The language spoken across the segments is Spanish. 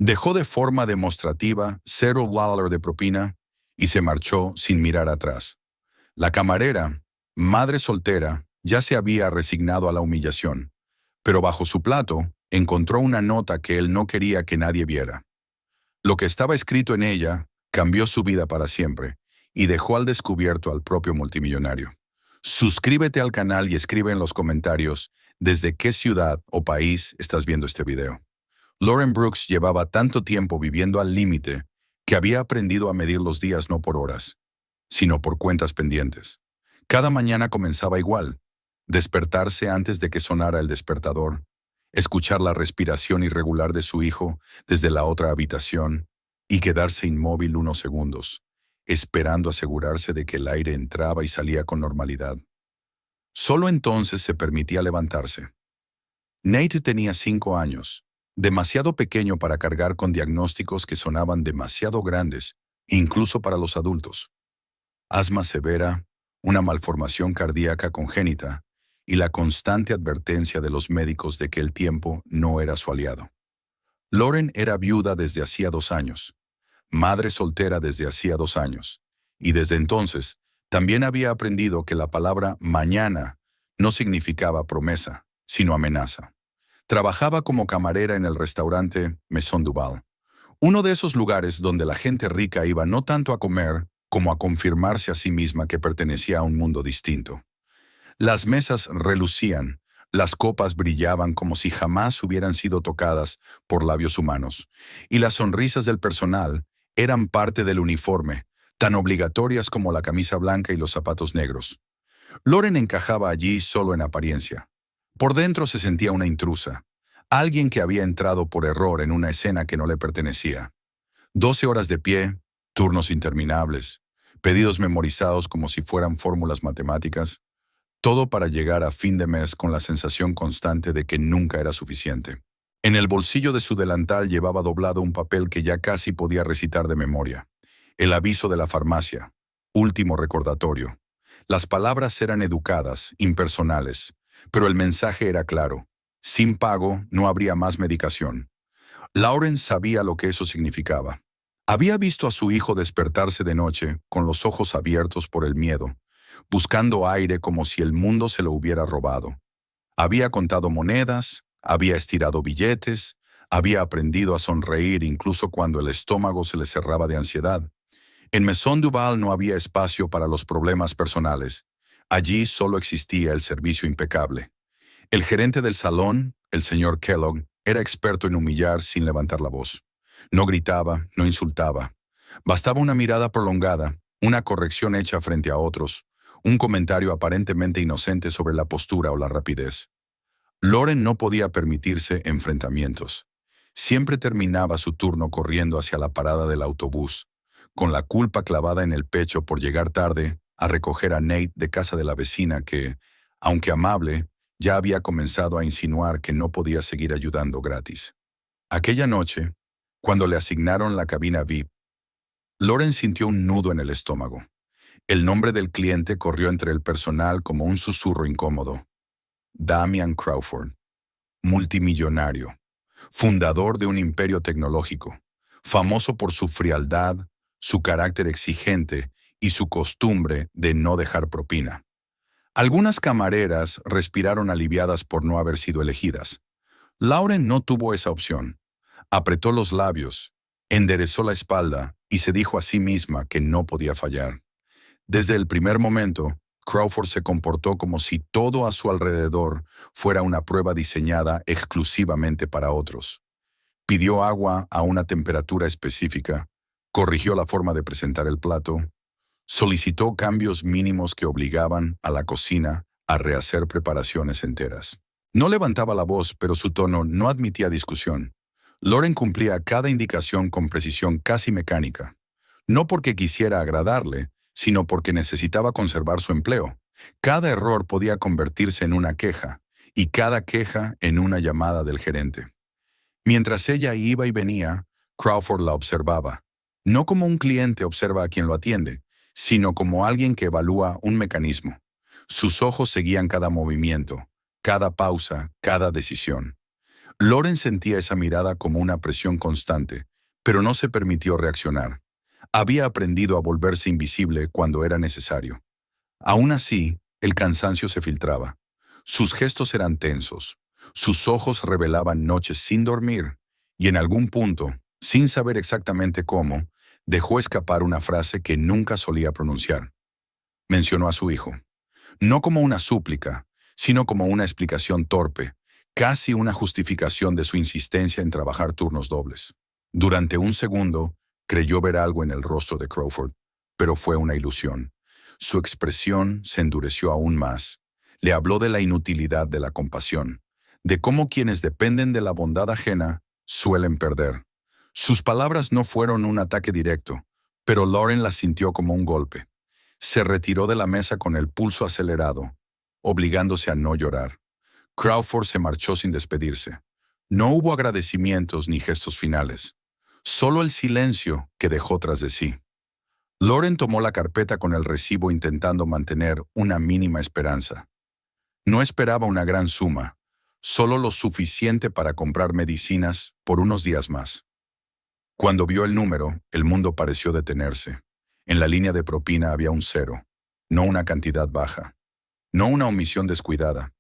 Dejó de forma demostrativa $0 de propina y se marchó sin mirar atrás. La camarera, madre soltera, ya se había resignado a la humillación, pero bajo su plato encontró una nota que él no quería que nadie viera. Lo que estaba escrito en ella cambió su vida para siempre y dejó al descubierto al propio multimillonario. Suscríbete al canal y escribe en los comentarios desde qué ciudad o país estás viendo este video. Lauren Brooks llevaba tanto tiempo viviendo al límite que había aprendido a medir los días no por horas, sino por cuentas pendientes. Cada mañana comenzaba igual: despertarse antes de que sonara el despertador, escuchar la respiración irregular de su hijo desde la otra habitación y quedarse inmóvil unos segundos, esperando asegurarse de que el aire entraba y salía con normalidad. Solo entonces se permitía levantarse. Nate tenía 5 años, demasiado pequeño para cargar con diagnósticos que sonaban demasiado grandes, incluso para los adultos. Asma severa, una malformación cardíaca congénita y la constante advertencia de los médicos de que el tiempo no era su aliado. Lauren era viuda desde hacía 2 años, madre soltera desde hacía 2 años, y desde entonces también había aprendido que la palabra mañana no significaba promesa, sino amenaza. Trabajaba como camarera en el restaurante Maison Duval, uno de esos lugares donde la gente rica iba no tanto a comer como a confirmarse a sí misma que pertenecía a un mundo distinto. Las mesas relucían, las copas brillaban como si jamás hubieran sido tocadas por labios humanos, y las sonrisas del personal eran parte del uniforme, tan obligatorias como la camisa blanca y los zapatos negros. Lauren encajaba allí solo en apariencia. Por dentro se sentía una intrusa, alguien que había entrado por error en una escena que no le pertenecía. 12 horas de pie, turnos interminables, pedidos memorizados como si fueran fórmulas matemáticas, todo para llegar a fin de mes con la sensación constante de que nunca era suficiente. En el bolsillo de su delantal llevaba doblado un papel que ya casi podía recitar de memoria: el aviso de la farmacia, último recordatorio. Las palabras eran educadas, impersonales, pero el mensaje era claro: sin pago no habría más medicación. Lauren sabía lo que eso significaba. Había visto a su hijo despertarse de noche con los ojos abiertos por el miedo, buscando aire como si el mundo se lo hubiera robado. Había contado monedas, había estirado billetes, había aprendido a sonreír incluso cuando el estómago se le cerraba de ansiedad. En Maison Duval no había espacio para los problemas personales. Allí solo existía el servicio impecable. El gerente del salón, el señor Kellogg, era experto en humillar sin levantar la voz. No gritaba, no insultaba. Bastaba una mirada prolongada, una corrección hecha frente a otros, un comentario aparentemente inocente sobre la postura o la rapidez. Lauren no podía permitirse enfrentamientos. Siempre terminaba su turno corriendo hacia la parada del autobús, con la culpa clavada en el pecho por llegar tarde a recoger a Nate de casa de la vecina que, aunque amable, ya había comenzado a insinuar que no podía seguir ayudando gratis. Aquella noche, cuando le asignaron la cabina VIP, Lauren sintió un nudo en el estómago. El nombre del cliente corrió entre el personal como un susurro incómodo: Damian Crawford, multimillonario, fundador de un imperio tecnológico, famoso por su frialdad, su carácter exigente y su costumbre de no dejar propina. Algunas camareras respiraron aliviadas por no haber sido elegidas. Lauren no tuvo esa opción. Apretó los labios, enderezó la espalda y se dijo a sí misma que no podía fallar. Desde el primer momento, Crawford se comportó como si todo a su alrededor fuera una prueba diseñada exclusivamente para otros. Pidió agua a una temperatura específica, corrigió la forma de presentar el plato, solicitó cambios mínimos que obligaban a la cocina a rehacer preparaciones enteras. No levantaba la voz, pero su tono no admitía discusión. Lauren cumplía cada indicación con precisión casi mecánica, no porque quisiera agradarle, sino porque necesitaba conservar su empleo. Cada error podía convertirse en una queja, y cada queja en una llamada del gerente. Mientras ella iba y venía, Crawford la observaba, no como un cliente observa a quien lo atiende, sino como alguien que evalúa un mecanismo. Sus ojos seguían cada movimiento, cada pausa, cada decisión. Lauren sentía esa mirada como una presión constante, pero no se permitió reaccionar. Había aprendido a volverse invisible cuando era necesario. Aún así, el cansancio se filtraba. Sus gestos eran tensos. Sus ojos revelaban noches sin dormir. Y en algún punto, sin saber exactamente cómo, dejó escapar una frase que nunca solía pronunciar. Mencionó a su hijo. No como una súplica, sino como una explicación torpe, casi una justificación de su insistencia en trabajar turnos dobles. Durante un segundo, creyó ver algo en el rostro de Crawford, pero fue una ilusión. Su expresión se endureció aún más. Le habló de la inutilidad de la compasión, de cómo quienes dependen de la bondad ajena suelen perder. Sus palabras no fueron un ataque directo, pero Lauren las sintió como un golpe. Se retiró de la mesa con el pulso acelerado, obligándose a no llorar. Crawford se marchó sin despedirse. No hubo agradecimientos ni gestos finales, solo el silencio que dejó tras de sí. Lauren tomó la carpeta con el recibo intentando mantener una mínima esperanza. No esperaba una gran suma, solo lo suficiente para comprar medicinas por unos días más. Cuando vio el número, el mundo pareció detenerse. En la línea de propina había un cero, no una cantidad baja, no una omisión descuidada.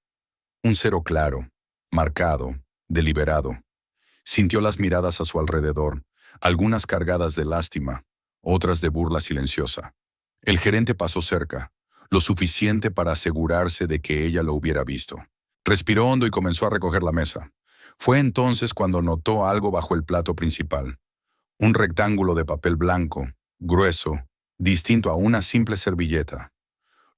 Un cero claro, marcado, deliberado. Sintió las miradas a su alrededor, algunas cargadas de lástima, otras de burla silenciosa. El gerente pasó cerca, lo suficiente para asegurarse de que ella lo hubiera visto. Respiró hondo y comenzó a recoger la mesa. Fue entonces cuando notó algo bajo el plato principal. Un rectángulo de papel blanco, grueso, distinto a una simple servilleta.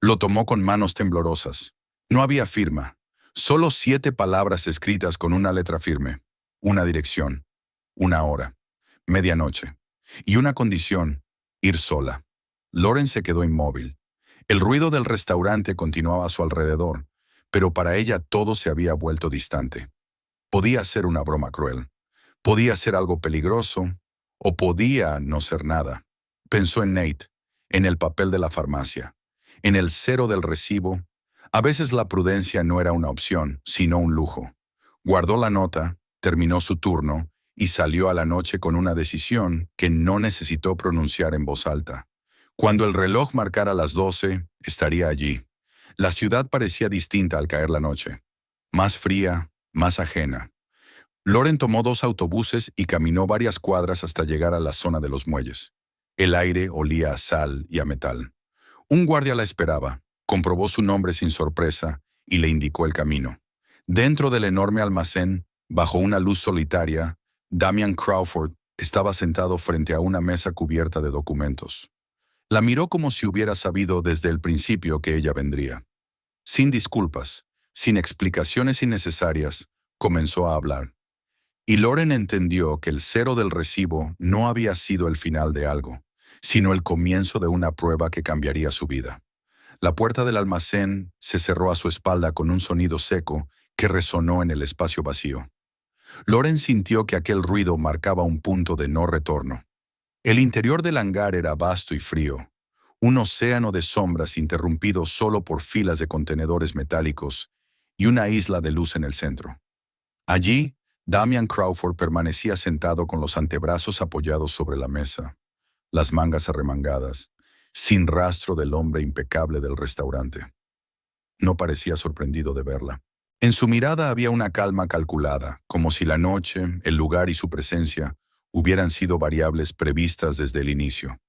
Lo tomó con manos temblorosas. No había firma, solo 7 palabras escritas con una letra firme, una dirección, una hora, medianoche, y una condición, ir sola. Lauren se quedó inmóvil. El ruido del restaurante continuaba a su alrededor, pero para ella todo se había vuelto distante. Podía ser una broma cruel, podía ser algo peligroso, o podía no ser nada. Pensó en Nate, en el papel de la farmacia, en el cero del recibo. A veces la prudencia no era una opción, sino un lujo. Guardó la nota, terminó su turno y salió a la noche con una decisión que no necesitó pronunciar en voz alta. Cuando el reloj marcara las 12, estaría allí. La ciudad parecía distinta al caer la noche. Más fría, más ajena. Lauren tomó 2 autobuses y caminó varias cuadras hasta llegar a la zona de los muelles. El aire olía a sal y a metal. Un guardia la esperaba, comprobó su nombre sin sorpresa y le indicó el camino. Dentro del enorme almacén, bajo una luz solitaria, Damian Crawford estaba sentado frente a una mesa cubierta de documentos. La miró como si hubiera sabido desde el principio que ella vendría. Sin disculpas, sin explicaciones innecesarias, comenzó a hablar. Y Lauren entendió que el cero del recibo no había sido el final de algo, sino el comienzo de una prueba que cambiaría su vida. La puerta del almacén se cerró a su espalda con un sonido seco que resonó en el espacio vacío. Lauren sintió que aquel ruido marcaba un punto de no retorno. El interior del hangar era vasto y frío, un océano de sombras interrumpido solo por filas de contenedores metálicos y una isla de luz en el centro. Allí, Damian Crawford permanecía sentado con los antebrazos apoyados sobre la mesa, las mangas arremangadas, sin rastro del hombre impecable del restaurante. No parecía sorprendido de verla. En su mirada había una calma calculada, como si la noche, el lugar y su presencia hubieran sido variables previstas desde el inicio.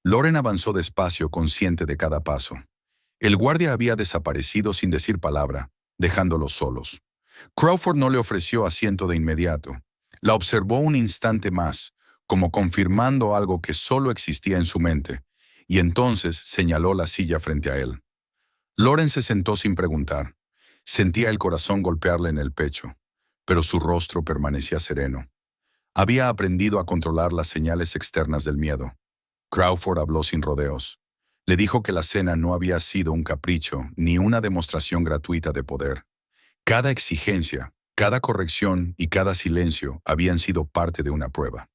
Lauren avanzó despacio, consciente de cada paso. El guardia había desaparecido sin decir palabra, dejándolos solos. Crawford no le ofreció asiento de inmediato. La observó un instante más, como confirmando algo que solo existía en su mente, y entonces señaló la silla frente a él. Lauren se sentó sin preguntar. Sentía el corazón golpearle en el pecho, pero su rostro permanecía sereno. Había aprendido a controlar las señales externas del miedo. Crawford habló sin rodeos. Le dijo que la cena no había sido un capricho ni una demostración gratuita de poder. Cada exigencia, cada corrección y cada silencio habían sido parte de una prueba.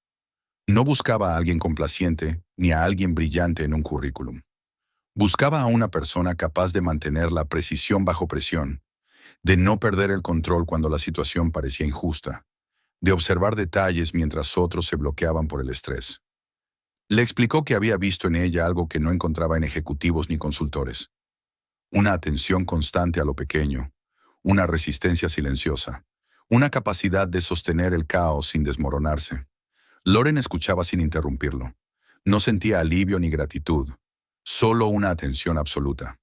No buscaba a alguien complaciente ni a alguien brillante en un currículum. Buscaba a una persona capaz de mantener la precisión bajo presión, de no perder el control cuando la situación parecía injusta, de observar detalles mientras otros se bloqueaban por el estrés. Le explicó que había visto en ella algo que no encontraba en ejecutivos ni consultores: una atención constante a lo pequeño, una resistencia silenciosa, una capacidad de sostener el caos sin desmoronarse. Loren escuchaba sin interrumpirlo. No sentía alivio ni gratitud, solo una atención absoluta.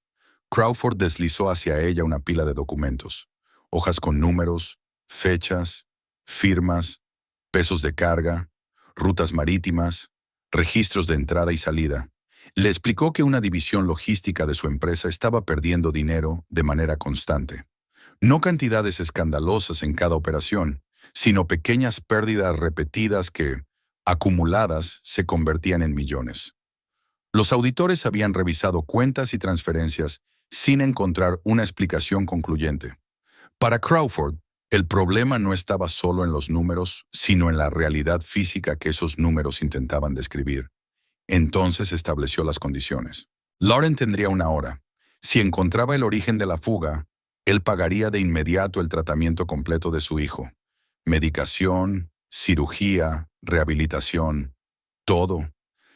Crawford deslizó hacia ella una pila de documentos, hojas con números, fechas, firmas, pesos de carga, rutas marítimas, registros de entrada y salida. Le explicó que una división logística de su empresa estaba perdiendo dinero de manera constante. No cantidades escandalosas en cada operación, sino pequeñas pérdidas repetidas que, acumuladas, se convertían en millones. Los auditores habían revisado cuentas y transferencias sin encontrar una explicación concluyente. Para Crawford, el problema no estaba solo en los números, sino en la realidad física que esos números intentaban describir. Entonces estableció las condiciones. Lauren tendría una hora. Si encontraba el origen de la fuga, él pagaría de inmediato el tratamiento completo de su hijo. Medicación, cirugía, rehabilitación, todo.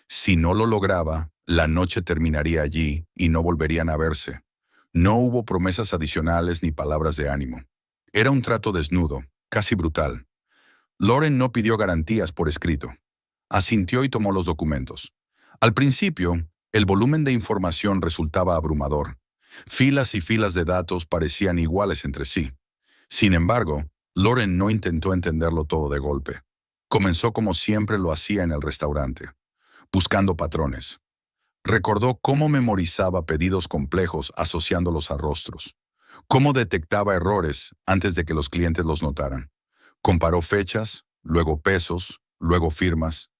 Si no lo lograba, la noche terminaría allí y no volverían a verse. No hubo promesas adicionales ni palabras de ánimo. Era un trato desnudo, casi brutal. Lauren no pidió garantías por escrito. Asintió y tomó los documentos. Al principio, el volumen de información resultaba abrumador. Filas y filas de datos parecían iguales entre sí. Sin embargo, Lauren no intentó entenderlo todo de golpe. Comenzó como siempre lo hacía en el restaurante, buscando patrones. Recordó cómo memorizaba pedidos complejos asociándolos a rostros, cómo detectaba errores antes de que los clientes los notaran. Comparó fechas, luego pesos, luego firmas.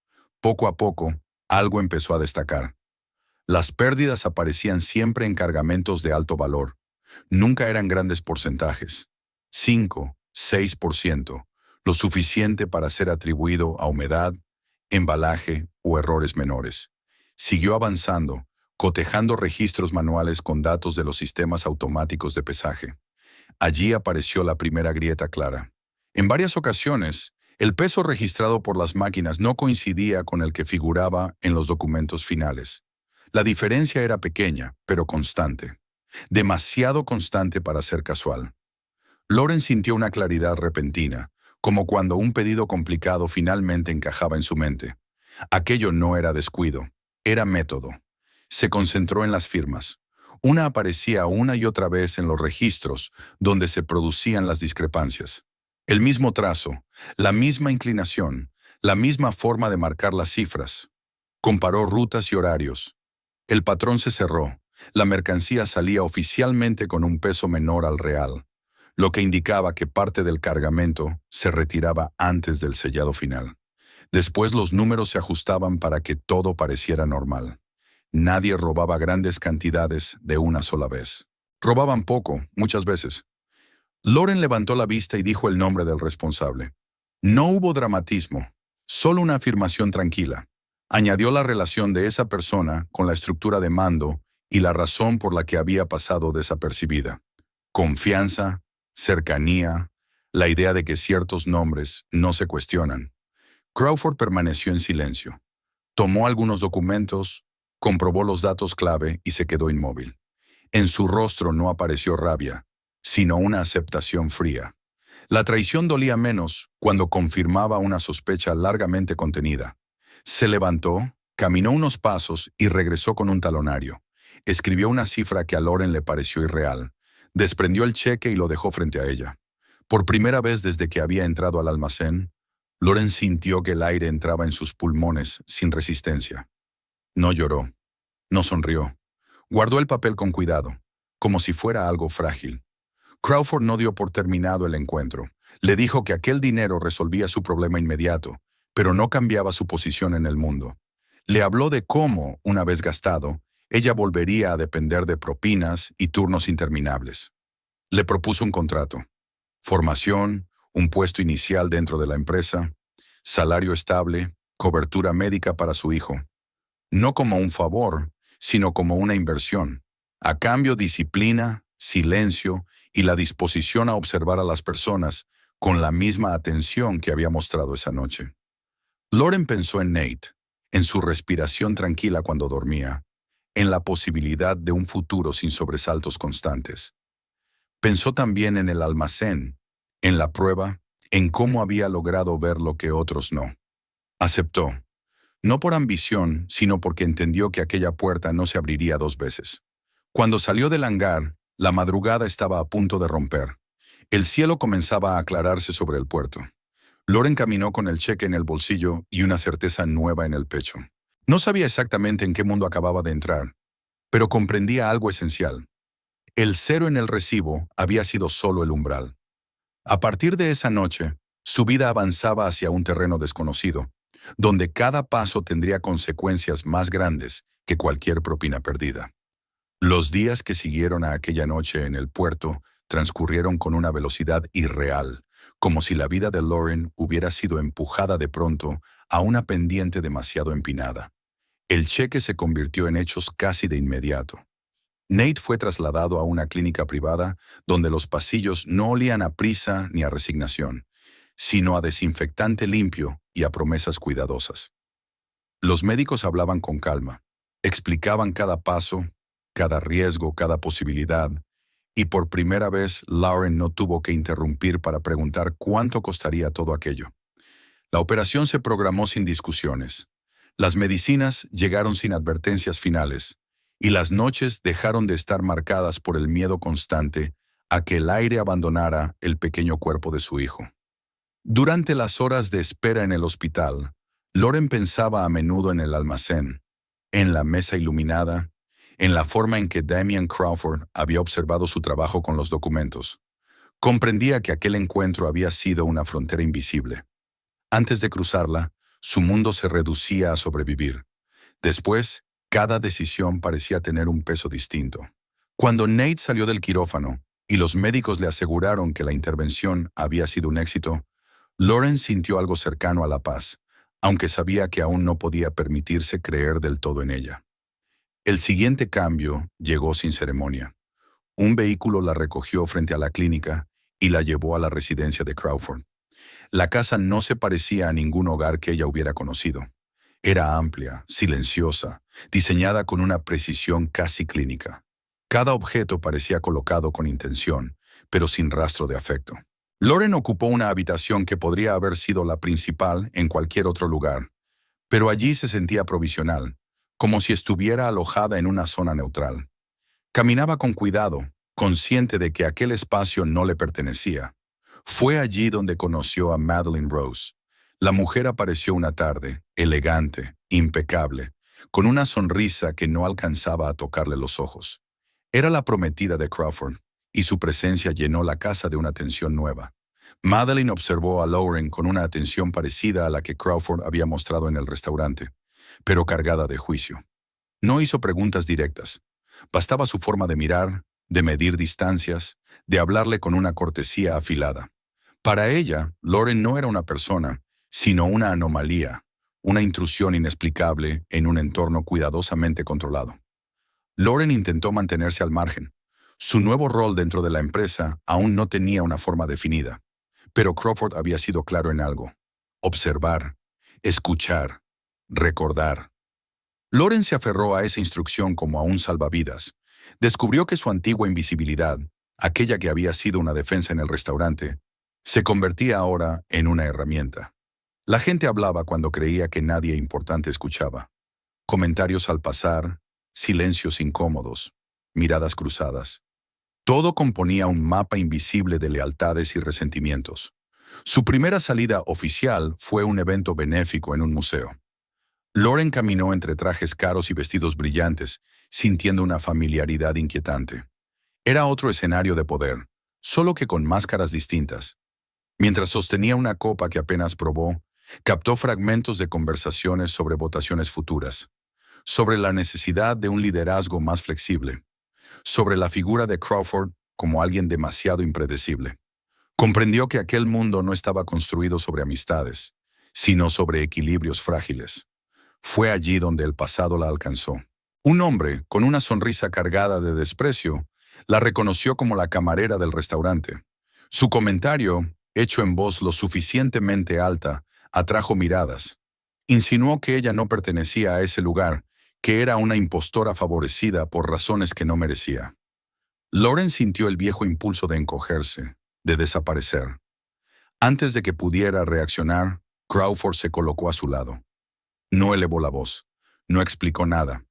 Poco a poco, algo empezó a destacar. Las pérdidas aparecían siempre en cargamentos de alto valor. Nunca eran grandes porcentajes. 5, 6%, lo suficiente para ser atribuido a humedad, embalaje o errores menores. Siguió avanzando, cotejando registros manuales con datos de los sistemas automáticos de pesaje. Allí apareció la primera grieta clara. En varias ocasiones, el peso registrado por las máquinas no coincidía con el que figuraba en los documentos finales. La diferencia era pequeña, pero constante. Demasiado constante para ser casual. Lauren sintió una claridad repentina, como cuando un pedido complicado finalmente encajaba en su mente. Aquello no era descuido, era método. Se concentró en las firmas. Una aparecía una y otra vez en los registros donde se producían las discrepancias. El mismo trazo, la misma inclinación, la misma forma de marcar las cifras. Comparó rutas y horarios. El patrón se cerró. La mercancía salía oficialmente con un peso menor al real, lo que indicaba que parte del cargamento se retiraba antes del sellado final. Después los números se ajustaban para que todo pareciera normal. Nadie robaba grandes cantidades de una sola vez. Robaban poco, muchas veces. Lauren levantó la vista y dijo el nombre del responsable. No hubo dramatismo, solo una afirmación tranquila. Añadió la relación de esa persona con la estructura de mando y la razón por la que había pasado desapercibida. Confianza, cercanía, la idea de que ciertos nombres no se cuestionan. Crawford permaneció en silencio. Tomó algunos documentos, comprobó los datos clave y se quedó inmóvil. En su rostro no apareció rabia, sino una aceptación fría. La traición dolía menos cuando confirmaba una sospecha largamente contenida. Se levantó, caminó unos pasos y regresó con un talonario. Escribió una cifra que a Lauren le pareció irreal. Desprendió el cheque y lo dejó frente a ella. Por primera vez desde que había entrado al almacén, Lauren sintió que el aire entraba en sus pulmones sin resistencia. No lloró, no sonrió. Guardó el papel con cuidado, como si fuera algo frágil. Crawford no dio por terminado el encuentro. Le dijo que aquel dinero resolvía su problema inmediato, pero no cambiaba su posición en el mundo. Le habló de cómo, una vez gastado, ella volvería a depender de propinas y turnos interminables. Le propuso un contrato. Formación, un puesto inicial dentro de la empresa, salario estable, cobertura médica para su hijo. No como un favor, sino como una inversión. A cambio, disciplina, silencio y la disposición a observar a las personas con la misma atención que había mostrado esa noche. Lauren pensó en Nate, en su respiración tranquila cuando dormía, en la posibilidad de un futuro sin sobresaltos constantes. Pensó también en el almacén, en la prueba, en cómo había logrado ver lo que otros no. Aceptó, no por ambición, sino porque entendió que aquella puerta no se abriría dos veces. Cuando salió del hangar, la madrugada estaba a punto de romper. El cielo comenzaba a aclararse sobre el puerto. Lauren caminó con el cheque en el bolsillo y una certeza nueva en el pecho. No sabía exactamente en qué mundo acababa de entrar, pero comprendía algo esencial. El cero en el recibo había sido solo el umbral. A partir de esa noche, su vida avanzaba hacia un terreno desconocido, donde cada paso tendría consecuencias más grandes que cualquier propina perdida. Los días que siguieron a aquella noche en el puerto transcurrieron con una velocidad irreal, como si la vida de Lauren hubiera sido empujada de pronto a una pendiente demasiado empinada. El cheque se convirtió en hechos casi de inmediato. Nate fue trasladado a una clínica privada donde los pasillos no olían a prisa ni a resignación, sino a desinfectante limpio y a promesas cuidadosas. Los médicos hablaban con calma, explicaban cada paso, cada riesgo, cada posibilidad, y por primera vez Lauren no tuvo que interrumpir para preguntar cuánto costaría todo aquello. La operación se programó sin discusiones. Las medicinas llegaron sin advertencias finales, y las noches dejaron de estar marcadas por el miedo constante a que el aire abandonara el pequeño cuerpo de su hijo. Durante las horas de espera en el hospital, Lauren pensaba a menudo en el almacén, en la mesa iluminada, en la forma en que Damian Crawford había observado su trabajo con los documentos. Comprendía que aquel encuentro había sido una frontera invisible. Antes de cruzarla, su mundo se reducía a sobrevivir. Después, cada decisión parecía tener un peso distinto. Cuando Nate salió del quirófano y los médicos le aseguraron que la intervención había sido un éxito, Lauren sintió algo cercano a la paz, aunque sabía que aún no podía permitirse creer del todo en ella. El siguiente cambio llegó sin ceremonia. Un vehículo la recogió frente a la clínica y la llevó a la residencia de Crawford. La casa no se parecía a ningún hogar que ella hubiera conocido. Era amplia, silenciosa, diseñada con una precisión casi clínica. Cada objeto parecía colocado con intención, pero sin rastro de afecto. Lauren ocupó una habitación que podría haber sido la principal en cualquier otro lugar, pero allí se sentía provisional, como si estuviera alojada en una zona neutral. Caminaba con cuidado, consciente de que aquel espacio no le pertenecía. Fue allí donde conoció a Madeline Rose. La mujer apareció una tarde, elegante, impecable, con una sonrisa que no alcanzaba a tocarle los ojos. Era la prometida de Crawford, y su presencia llenó la casa de una tensión nueva. Madeline observó a Lauren con una atención parecida a la que Crawford había mostrado en el restaurante, pero cargada de juicio. No hizo preguntas directas. Bastaba su forma de mirar, de medir distancias, de hablarle con una cortesía afilada. Para ella, Lauren no era una persona, sino una anomalía, una intrusión inexplicable en un entorno cuidadosamente controlado. Lauren intentó mantenerse al margen. Su nuevo rol dentro de la empresa aún no tenía una forma definida, pero Crawford había sido claro en algo: observar, escuchar, recordar. Lauren se aferró a esa instrucción como a un salvavidas. Descubrió que su antigua invisibilidad, aquella que había sido una defensa en el restaurante, se convertía ahora en una herramienta. La gente hablaba cuando creía que nadie importante escuchaba. Comentarios al pasar, silencios incómodos, miradas cruzadas. Todo componía un mapa invisible de lealtades y resentimientos. Su primera salida oficial fue un evento benéfico en un museo. Lauren caminó entre trajes caros y vestidos brillantes, sintiendo una familiaridad inquietante. Era otro escenario de poder, solo que con máscaras distintas. Mientras sostenía una copa que apenas probó, captó fragmentos de conversaciones sobre votaciones futuras, sobre la necesidad de un liderazgo más flexible, sobre la figura de Crawford como alguien demasiado impredecible. Comprendió que aquel mundo no estaba construido sobre amistades, sino sobre equilibrios frágiles. Fue allí donde el pasado la alcanzó. Un hombre, con una sonrisa cargada de desprecio, La reconoció como la camarera del restaurante. Su comentario, hecho en voz lo suficientemente alta, atrajo miradas. Insinuó que ella no pertenecía a ese lugar, que era una impostora favorecida por razones que no merecía. Lauren sintió el viejo impulso de encogerse, de desaparecer. Antes de que pudiera reaccionar, Crawford se colocó a su lado. No elevó la voz, no explicó nada.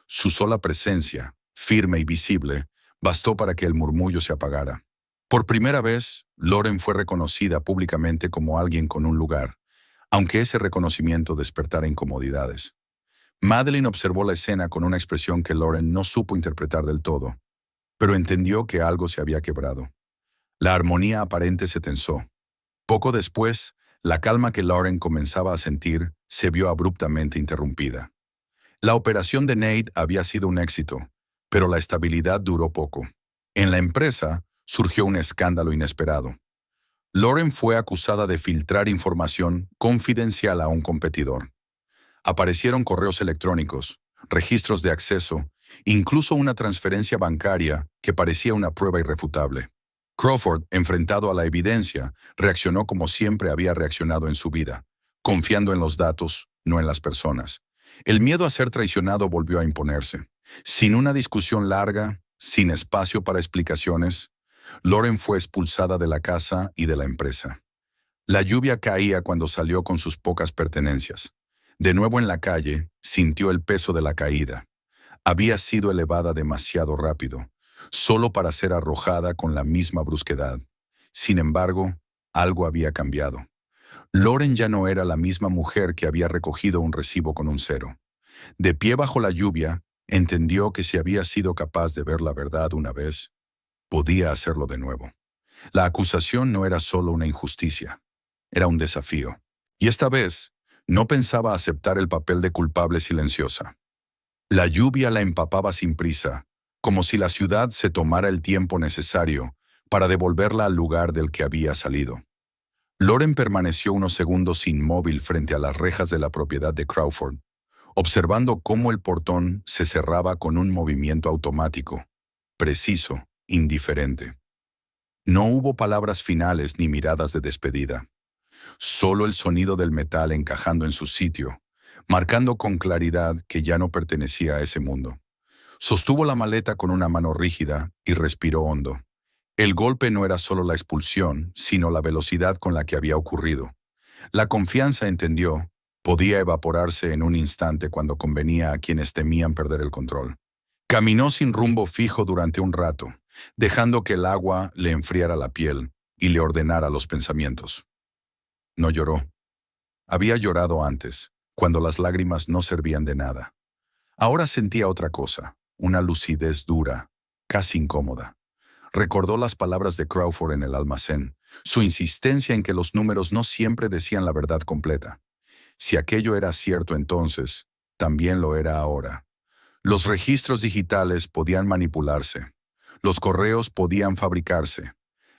Su sola presencia, firme y visible, bastó para que el murmullo se apagara. Por primera vez, Lauren fue reconocida públicamente como alguien con un lugar, aunque ese reconocimiento despertara incomodidades. Madeline observó la escena con una expresión que Lauren no supo interpretar del todo, pero entendió que algo se había quebrado. La armonía aparente se tensó. Poco después, la calma que Lauren comenzaba a sentir se vio abruptamente interrumpida. La operación de Nate había sido un éxito, pero la estabilidad duró poco. En la empresa surgió un escándalo inesperado. Lauren fue acusada de filtrar información confidencial a un competidor. Aparecieron correos electrónicos, registros de acceso, incluso una transferencia bancaria que parecía una prueba irrefutable. Crawford, enfrentado a la evidencia, reaccionó como siempre había reaccionado en su vida, confiando en los datos, no en las personas. El miedo a ser traicionado volvió a imponerse. Sin una discusión larga, sin espacio para explicaciones, Lauren fue expulsada de la casa y de la empresa. La lluvia caía cuando salió con sus pocas pertenencias. De nuevo en la calle, sintió el peso de la caída. Había sido elevada demasiado rápido, solo para ser arrojada con la misma brusquedad. Sin embargo, algo había cambiado. Lauren ya no era la misma mujer que había recogido un recibo con un cero. De pie bajo la lluvia, entendió que si había sido capaz de ver la verdad una vez, podía hacerlo de nuevo. La acusación no era solo una injusticia, era un desafío. Y esta vez, no pensaba aceptar el papel de culpable silenciosa. La lluvia la empapaba sin prisa, como si la ciudad se tomara el tiempo necesario para devolverla al lugar del que había salido. Lauren permaneció unos segundos inmóvil frente a las rejas de la propiedad de Crawford, observando cómo el portón se cerraba con un movimiento automático, preciso, indiferente. No hubo palabras finales ni miradas de despedida. Solo el sonido del metal encajando en su sitio, marcando con claridad que ya no pertenecía a ese mundo. Sostuvo la maleta con una mano rígida y respiró hondo. El golpe no era solo la expulsión, sino la velocidad con la que había ocurrido. La confianza, entendió, podía evaporarse en un instante cuando convenía a quienes temían perder el control. Caminó sin rumbo fijo durante un rato, dejando que el agua le enfriara la piel y le ordenara los pensamientos. No lloró. Había llorado antes, cuando las lágrimas no servían de nada. Ahora sentía otra cosa, una lucidez dura, casi incómoda. Recordó las palabras de Crawford en el almacén, su insistencia en que los números no siempre decían la verdad completa. Si aquello era cierto entonces, también lo era ahora. Los registros digitales podían manipularse, los correos podían fabricarse,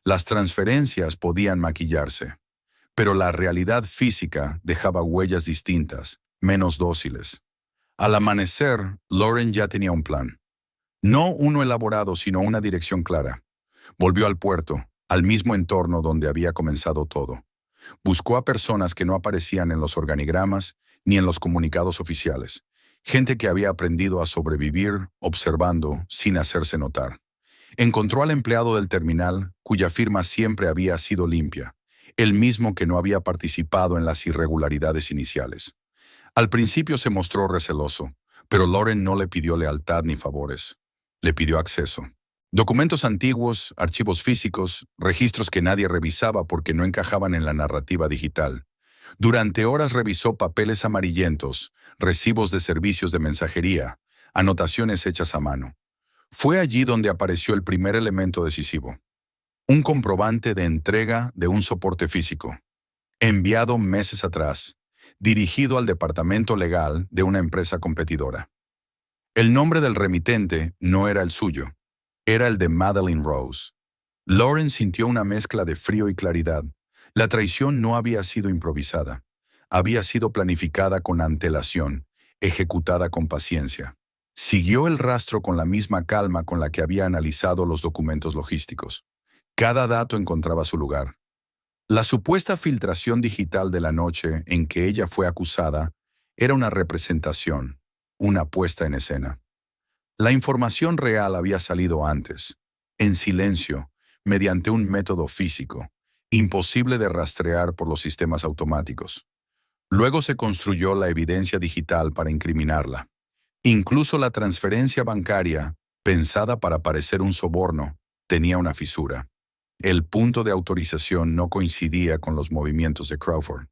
las transferencias podían maquillarse. Pero la realidad física dejaba huellas distintas, menos dóciles. Al amanecer, Lauren ya tenía un plan. No uno elaborado, sino una dirección clara. Volvió al puerto, al mismo entorno donde había comenzado todo. Buscó a personas que no aparecían en los organigramas ni en los comunicados oficiales. Gente que había aprendido a sobrevivir observando sin hacerse notar. Encontró al empleado del terminal, cuya firma siempre había sido limpia, el mismo que no había participado en las irregularidades iniciales. Al principio se mostró receloso, pero Lauren no le pidió lealtad ni favores. Le pidió acceso. Documentos antiguos, archivos físicos, registros que nadie revisaba porque no encajaban en la narrativa digital. Durante horas revisó papeles amarillentos, recibos de servicios de mensajería, anotaciones hechas a mano. Fue allí donde apareció el primer elemento decisivo. Un comprobante de entrega de un soporte físico, enviado meses atrás, dirigido al departamento legal de una empresa competidora. El nombre del remitente no era el suyo, era el de Madeline Rose. Lauren sintió una mezcla de frío y claridad. La traición no había sido improvisada, había sido planificada con antelación, ejecutada con paciencia. Siguió el rastro con la misma calma con la que había analizado los documentos logísticos. Cada dato encontraba su lugar. La supuesta filtración digital de la noche en que ella fue acusada era una representación, una puesta en escena. La información real había salido antes, en silencio, mediante un método físico, imposible de rastrear por los sistemas automáticos. Luego se construyó la evidencia digital para incriminarla. Incluso la transferencia bancaria, pensada para parecer un soborno, tenía una fisura. El punto de autorización no coincidía con los movimientos de Crawford.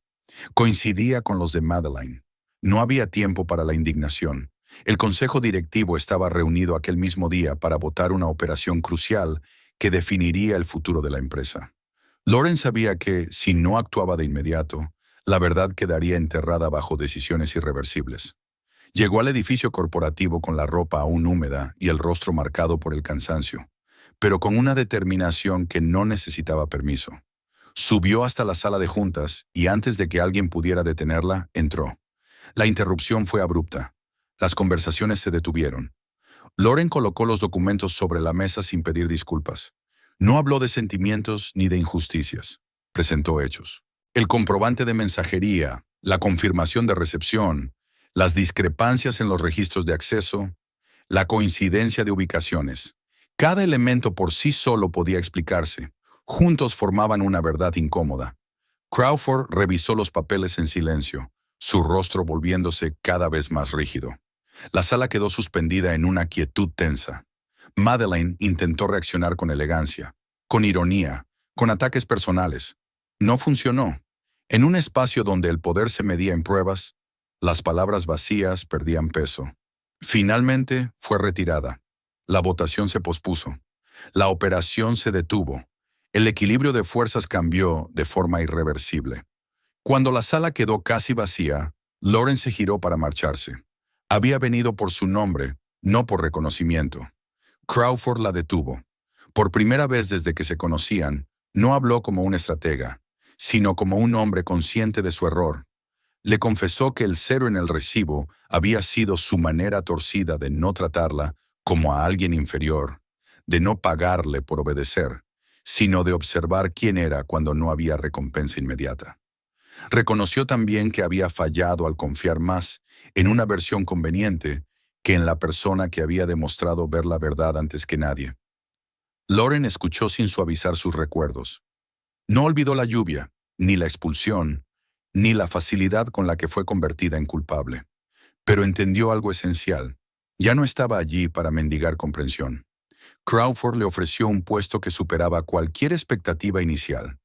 Coincidía con los de Madeleine. No había tiempo para la indignación. El consejo directivo estaba reunido aquel mismo día para votar una operación crucial que definiría el futuro de la empresa. Lauren sabía que, si no actuaba de inmediato, la verdad quedaría enterrada bajo decisiones irreversibles. Llegó al edificio corporativo con la ropa aún húmeda y el rostro marcado por el cansancio, pero con una determinación que no necesitaba permiso. Subió hasta la sala de juntas y antes de que alguien pudiera detenerla, entró. La interrupción fue abrupta. Las conversaciones se detuvieron. Lauren colocó los documentos sobre la mesa sin pedir disculpas. No habló de sentimientos ni de injusticias. Presentó hechos. El comprobante de mensajería, la confirmación de recepción, las discrepancias en los registros de acceso, la coincidencia de ubicaciones. Cada elemento por sí solo podía explicarse. Juntos formaban una verdad incómoda. Crawford revisó los papeles en silencio, su rostro volviéndose cada vez más rígido. La sala quedó suspendida en una quietud tensa. Madeleine intentó reaccionar con elegancia, con ironía, con ataques personales. No funcionó. En un espacio donde el poder se medía en pruebas, las palabras vacías perdían peso. Finalmente fue retirada. La votación se pospuso. La operación se detuvo. El equilibrio de fuerzas cambió de forma irreversible. Cuando la sala quedó casi vacía, Lauren se giró para marcharse. Había venido por su nombre, no por reconocimiento. Crawford la detuvo. Por primera vez desde que se conocían, no habló como un estratega, sino como un hombre consciente de su error. Le confesó que el cero en el recibo había sido su manera torcida de no tratarla como a alguien inferior, de no pagarle por obedecer, sino de observar quién era cuando no había recompensa inmediata. Reconoció también que había fallado al confiar más en una versión conveniente que en la persona que había demostrado ver la verdad antes que nadie. Lauren escuchó sin suavizar sus recuerdos. No olvidó la lluvia, ni la expulsión, ni la facilidad con la que fue convertida en culpable. Pero entendió algo esencial. Ya no estaba allí para mendigar comprensión. Crawford le ofreció un puesto que superaba cualquier expectativa inicial,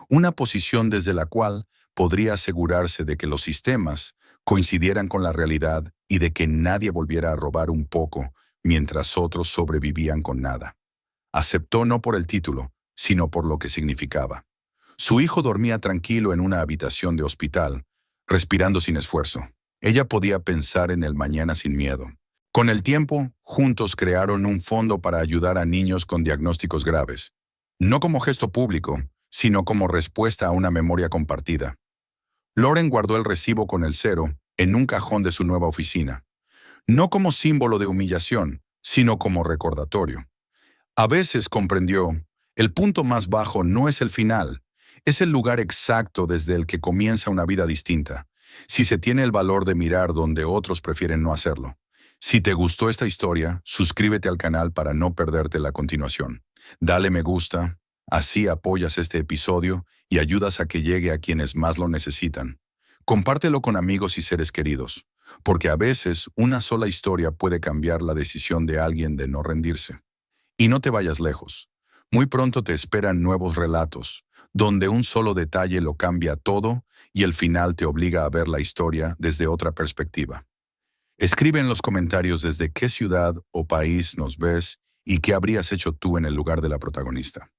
una posición desde la cual podría asegurarse de que los sistemas coincidieran con la realidad y de que nadie volviera a robar un poco mientras otros sobrevivían con nada. Aceptó no por el título, sino por lo que significaba. Su hijo dormía tranquilo en una habitación de hospital, respirando sin esfuerzo. Ella podía pensar en el mañana sin miedo. Con el tiempo, juntos crearon un fondo para ayudar a niños con diagnósticos graves. No como gesto público, sino como respuesta a una memoria compartida. Lauren guardó el recibo con el cero en un cajón de su nueva oficina. No como símbolo de humillación, sino como recordatorio. A veces comprendió, el punto más bajo no es el final, es el lugar exacto desde el que comienza una vida distinta, si se tiene el valor de mirar donde otros prefieren no hacerlo. Si te gustó esta historia, suscríbete al canal para no perderte la continuación. Dale me gusta, así apoyas este episodio y ayudas a que llegue a quienes más lo necesitan. Compártelo con amigos y seres queridos, porque a veces una sola historia puede cambiar la decisión de alguien de no rendirse. Y no te vayas lejos. Muy pronto te esperan nuevos relatos, donde un solo detalle lo cambia todo y el final te obliga a ver la historia desde otra perspectiva. Escribe en los comentarios desde qué ciudad o país nos ves y qué habrías hecho tú en el lugar de la protagonista.